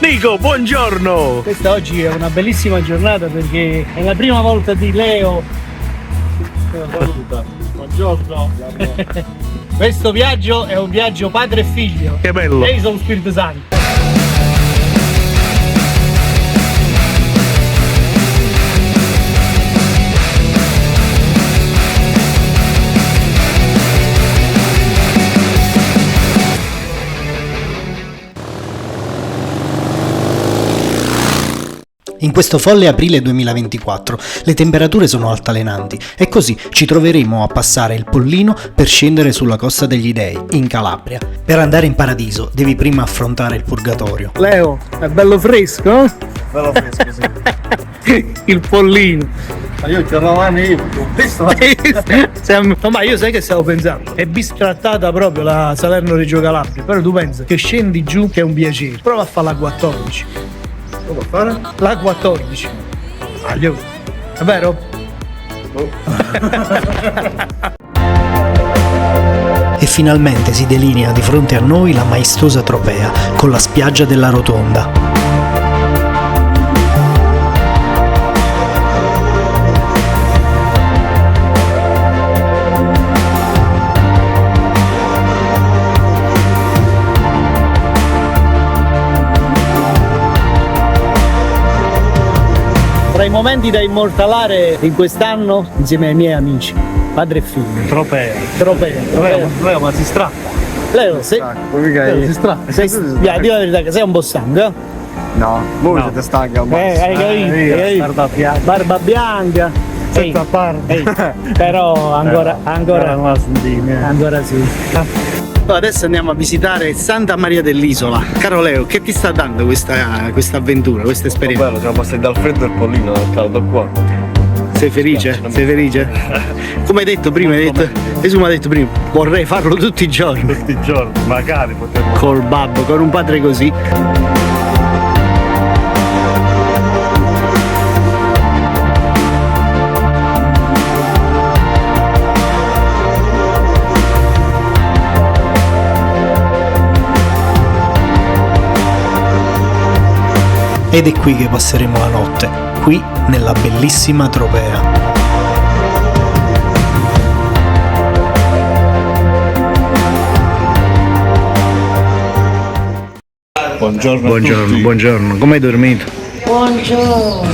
Nico, buongiorno! Questa oggi è una bellissima giornata perché è la prima volta di Leo. Buongiorno. Questo viaggio è un viaggio padre e figlio. Che bello! Lei sono Spirito Santo. In questo folle aprile 2024 le temperature sono altalenanti e così ci troveremo a passare il Pollino per scendere sulla Costa degli Dei, in Calabria. Per andare in paradiso devi prima affrontare il purgatorio. Leo, è bello fresco? Bello fresco, sì. Il Pollino. Ma io ti io ho visto No, ma io sai che stavo pensando? È bistrattata proprio la Salerno-Reggio Calabria, però tu pensi che scendi giù che è un piacere. Prova a fare la 14. Come fare? La 14. Aglio. È vero? E finalmente si delinea di fronte a noi la maestosa Tropea con la spiaggia della Rotonda. Tra i momenti da immortalare in quest'anno insieme ai miei amici, padre e figlio. Tropea. Tropea. Leo, ma si stratta. Leo, si stratta. di la verità che sei un po' stanco, eh? No, voi siete stanchi al Hai capito? Barba bianca. Senza barba. Però ancora sì. Adesso andiamo a visitare Santa Maria dell'Isola. Caro Leo, che ti sta dando questa avventura, questa esperienza? Bello, siamo passati dal freddo al Pollino, dal caldo qua. Sei felice? Sei felice? Come hai detto prima, Gesù mi ha detto prima, vorrei farlo tutti i giorni. Tutti i giorni, magari potremmo. Col babbo, con un padre così. Ed è qui che passeremo la notte, qui nella bellissima Tropea. Buongiorno. Buongiorno, come hai dormito? Buongiorno.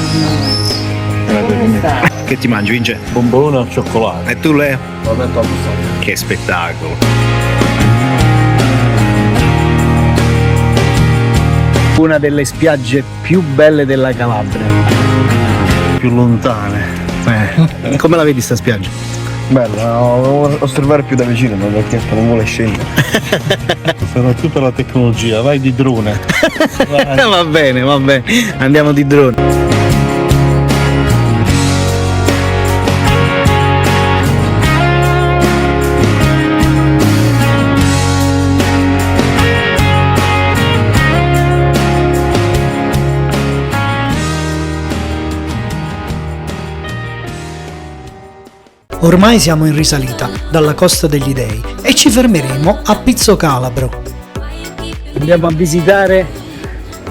Che ti mangi, Vince? Bombone al cioccolato. E tu, Leo? Non è troppo stanco. Che spettacolo! Una delle spiagge più belle della Calabria. Più lontane. Come la vedi sta spiaggia? Bella, osservare più da vicino, ma perché non vuole scendere. Sarà tutta la tecnologia, vai di drone. Va bene, andiamo di drone. Ormai siamo in risalita dalla Costa degli Dei e ci fermeremo a Pizzo Calabro. Andiamo a visitare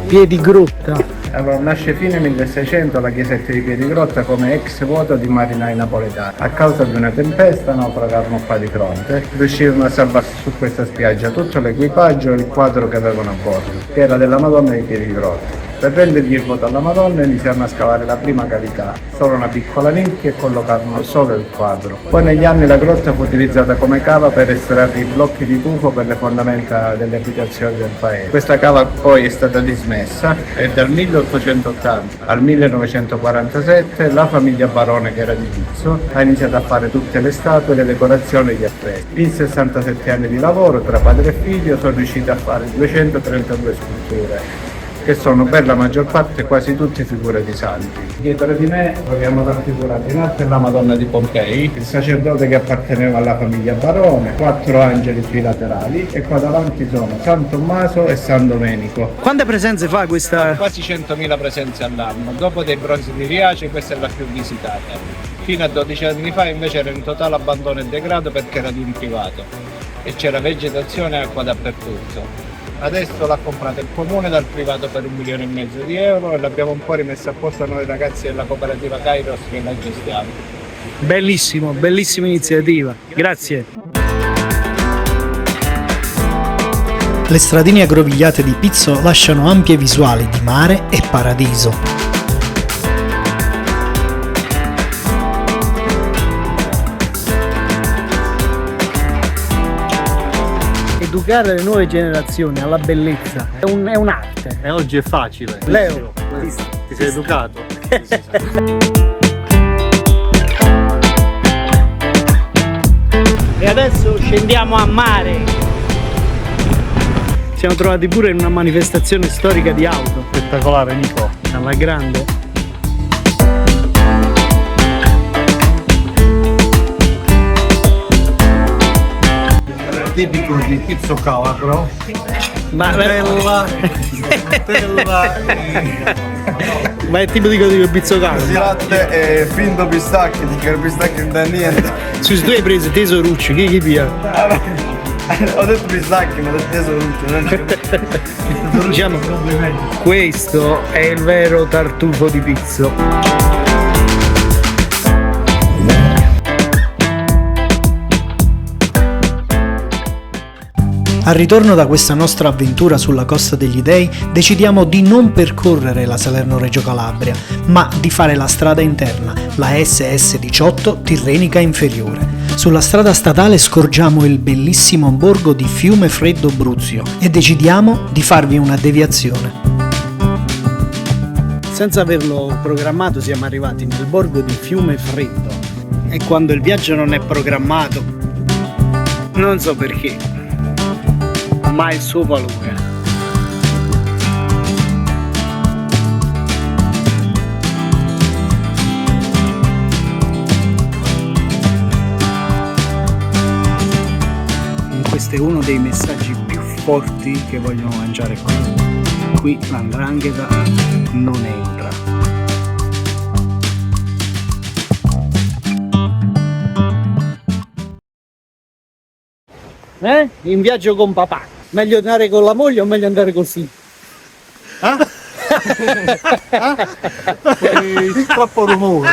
Piedigrotta. Allora, nasce fine 1600 la chiesetta di Piedigrotta come ex voto di marinai napoletani. A causa di una tempesta naufragarono qua di fronte. Riuscirono a salvarsi su questa spiaggia tutto l'equipaggio e il quadro che avevano a bordo, che era della Madonna di Piedigrotta. Per rendergli il voto alla Madonna iniziarono a scavare la prima cavità, solo una piccola nicchia, e collocarono solo il quadro. Poi negli anni la grotta fu utilizzata come cava per estrarre i blocchi di tufo per le fondamenta delle abitazioni del paese. Questa cava poi è stata dismessa e dal 1880 al 1947 la famiglia Barone, che era di Pizzo, ha iniziato a fare tutte le statue, le decorazioni e gli affreschi. In 67 anni di lavoro tra padre e figlio sono riusciti a fare 232 sculture, che sono per la maggior parte quasi tutte figure di santi. Dietro di me troviamo raffigurati in alto la Madonna di Pompei, il sacerdote che apparteneva alla famiglia Barone, 4 angeli sui laterali e qua davanti sono San Tommaso e San Domenico. Quante presenze fa questa? Quasi 100.000 presenze all'anno, dopo dei bronzi di Riace questa è la più visitata. Fino a 12 anni fa invece era in totale abbandono e degrado perché era di un privato e c'era vegetazione e acqua dappertutto. Adesso l'ha comprata il comune dal privato per 1,5 milioni di euro e l'abbiamo un po' rimessa a posto a noi ragazzi della cooperativa Kairos che la gestiamo. Bellissimo, bellissima iniziativa. Grazie. Le stradine aggrovigliate di Pizzo lasciano ampie visuali di mare e paradiso. Educare le nuove generazioni alla bellezza è un'arte. E oggi è facile. Leo, Ti sei educato? e adesso scendiamo a mare. Siamo trovati pure in una manifestazione storica di auto. Spettacolare, Nico. Alla grande. Tipico di Pizzo Calabro. Ma Nutella. ma è tipico di pizzocato. Di latte e finto pistacchio, di che il pistacchio non dà niente. Tu hai preso tesorucci, chi pia? Ho detto pistacchio, ma ho detto tesoruccio. Diciamo, questo è il vero tartufo di Pizzo. Al ritorno da questa nostra avventura sulla Costa degli Dei, decidiamo di non percorrere la Salerno-Reggio Calabria, ma di fare la strada interna, la SS18 Tirrenica Inferiore. Sulla strada statale scorgiamo il bellissimo borgo di Fiumefreddo Bruzio e decidiamo di farvi una deviazione. Senza averlo programmato siamo arrivati nel borgo di Fiumefreddo e quando il viaggio non è programmato, non so perché, ma ha il suo valore. Questo è uno dei messaggi più forti che vogliono lanciare qua. Qui l''ndrangheta non entra. In viaggio con papà. Meglio andare con la moglie o meglio andare così? Troppo rumore.